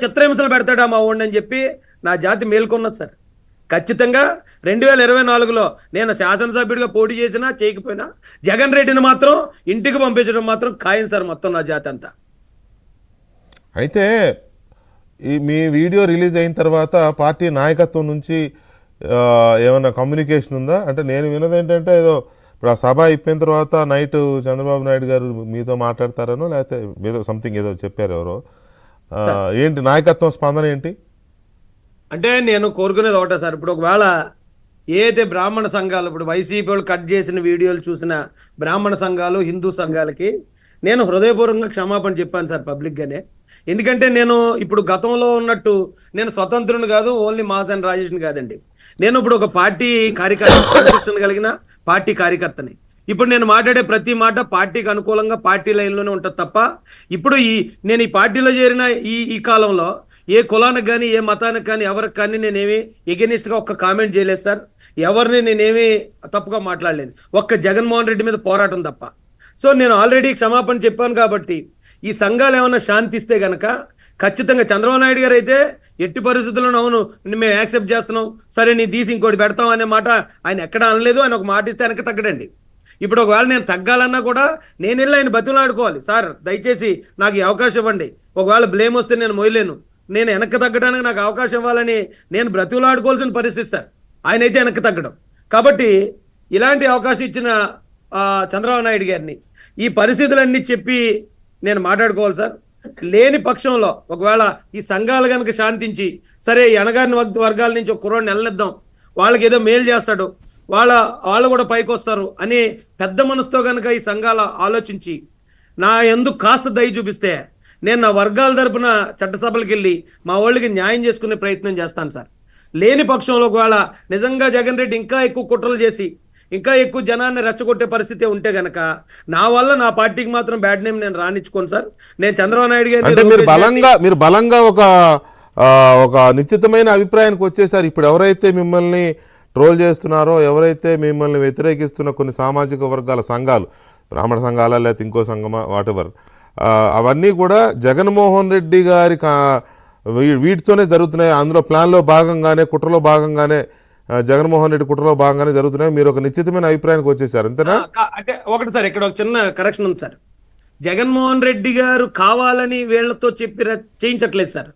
చిత్రహింసలు పెడతాడా మా ఓడిని అని చెప్పి నా జాతి మేల్కొన్నది సార్. ఖచ్చితంగా 2024లో నేను శాసనసభ్యుడిగా పోటీ చేసినా చేయకపోయినా జగన్ రెడ్డిని మాత్రం ఇంటికి పంపించడం మాత్రం ఖాయం సార్ మొత్తం నా జాతి అంతా. అయితే మీ వీడియో రిలీజ్ అయిన తర్వాత పార్టీ నాయకత్వం నుంచి ఏమైనా కమ్యూనికేషన్ ఉందా? అంటే నేను విన్నది ఏంటంటే ఏదో ఇప్పుడు ఆ సభ అయిపోయిన తర్వాత నైట్ చంద్రబాబు నాయుడు గారు మీతో మాట్లాడతారనో లేకపోతే మీతో సంథింగ్ ఏదో చెప్పారు ఎవరో, ఏంటి నాయకత్వం స్పందన ఏంటి? అంటే నేను కోరుకునేది ఒకటే సార్, ఇప్పుడు ఒకవేళ ఏదైతే బ్రాహ్మణ సంఘాలు ఇప్పుడు వైసీపీ వాళ్ళు కట్ చేసిన వీడియోలు చూసిన బ్రాహ్మణ సంఘాలు హిందూ సంఘాలకి నేను హృదయపూర్వకంగా క్షమాపణ చెప్పాను సార్ పబ్లిక్గానే. ఎందుకంటే నేను ఇప్పుడు గతంలో ఉన్నట్టు నేను స్వతంత్రుని కాదు, ఓన్లీ మాసన్ రాజేష్ని కాదండి. నేను ఇప్పుడు ఒక పార్టీ కార్యకర్త కలిగిన పార్టీ కార్యకర్తని. ఇప్పుడు నేను మాట్లాడే ప్రతి మాట పార్టీకి అనుకూలంగా పార్టీ లైన్లోనే ఉంటుంది తప్ప ఇప్పుడు నేను ఈ పార్టీలో చేరిన ఈ కాలంలో ఏ కులానికి కానీ ఏ మతానికి కానీ ఎవరికి కానీ నేనేమి ఎగెనిస్ట్గా ఒక్క కామెంట్ చేయలేదు సార్. ఎవరిని నేనేమి తప్పుగా మాట్లాడలేదు, ఒక్క జగన్మోహన్ రెడ్డి మీద పోరాటం తప్ప. సో నేను ఆల్రెడీ క్షమాపణ చెప్పాను కాబట్టి ఈ సంఘాలు ఏమన్నా శాంతిస్తే గనక ఖచ్చితంగా చంద్రబాబు నాయుడు గారు అయితే ఎట్టి పరిస్థితుల్లో అవును మేము యాక్సెప్ట్ చేస్తున్నాం, సరే నీ తీసి ఇంకోటి పెడతాం అనే మాట ఆయన ఎక్కడ అనలేదు. ఆయన ఒక మాట ఇస్తే వెనక తగ్గడండి. ఇప్పుడు ఒకవేళ నేను తగ్గాలన్నా కూడా నేను వెళ్ళి ఆయన బతిమలాడుకోవాలి, సార్ దయచేసి నాకు ఈ అవకాశం ఇవ్వండి, ఒకవేళ బ్లేమ్ వస్తే నేను మోయలేను, నేను వెనక్కి తగ్గడానికి నాకు అవకాశం ఇవ్వాలని నేను బ్రతిమలాడుకోవాల్సిన పరిస్థితి సార్. ఆయన అయితే వెనక్కి తగ్గడం. కాబట్టి ఇలాంటి అవకాశం ఇచ్చిన చంద్రబాబు నాయుడు గారిని ఈ పరిస్థితులన్నీ చెప్పి నేను మాట్లాడుకోవాలి సార్. లేని పక్షంలో ఒకవేళ ఈ సంఘాలు కనుక శాంతించి సరే ఈ అణగారిన వర్గాల నుంచి ఒక కుర్రాడిని వెళ్ళనిద్దాం, వాళ్ళకి ఏదో మేలు చేస్తాడు, వాళ్ళు కూడా పైకి వస్తారు అని పెద్ద మనసుతో కనుక ఈ సంఘాలు ఆలోచించి నా ఎందుకు కాస్త దయ చూపిస్తే నేను నా వర్గాల తరపున చట్టసభలకు వెళ్ళి మా వాళ్ళకి న్యాయం చేసుకునే ప్రయత్నం చేస్తాను సార్. లేని పక్షంలో ఒకవేళ నిజంగా జగన్ రెడ్డి ఇంకా ఎక్కువ కుట్రలు చేసి ఇంకా ఎక్కువ జనాన్ని రెచ్చగొట్టే పరిస్థితి ఉంటే గనక నా వల్ల నా పార్టీకి మాత్రం బ్యాడ్ నేమ్ నేను రానిచ్చుకోను సార్. నేను చంద్రబాబు నాయుడు గారు మీరు బలంగా ఒక నిశ్చితమైన అభిప్రాయానికి వచ్చేసారు. ఇప్పుడు ఎవరైతే మిమ్మల్ని ట్రోల్ చేస్తున్నారో, ఎవరైతే మిమ్మల్ని వ్యతిరేకిస్తున్న కొన్ని సామాజిక వర్గాల సంఘాలు, బ్రాహ్మణ సంఘాల లేకపోతే ఇంకో సంఘమా వాటెవర్, అవన్నీ కూడా జగన్మోహన్ రెడ్డి గారి వీటితోనే జరుగుతున్నాయి. అందులో ప్లాన్లో భాగంగానే కుట్రలో భాగంగానే జగన్మోహన్ రెడ్డి కుట్రలో భాగంగానే జరుగుతున్నాయి. మీరు ఒక నిశ్చితమైన అభిప్రాయానికి వచ్చేసారు అంతేనా? అంటే ఒకటి సార్, ఇక్కడ ఒక చిన్న కరెక్షన్ ఉంది సార్. జగన్మోహన్ రెడ్డి గారు కావాలని వీళ్లతో చెప్పి చేయించట్లేదు సార్.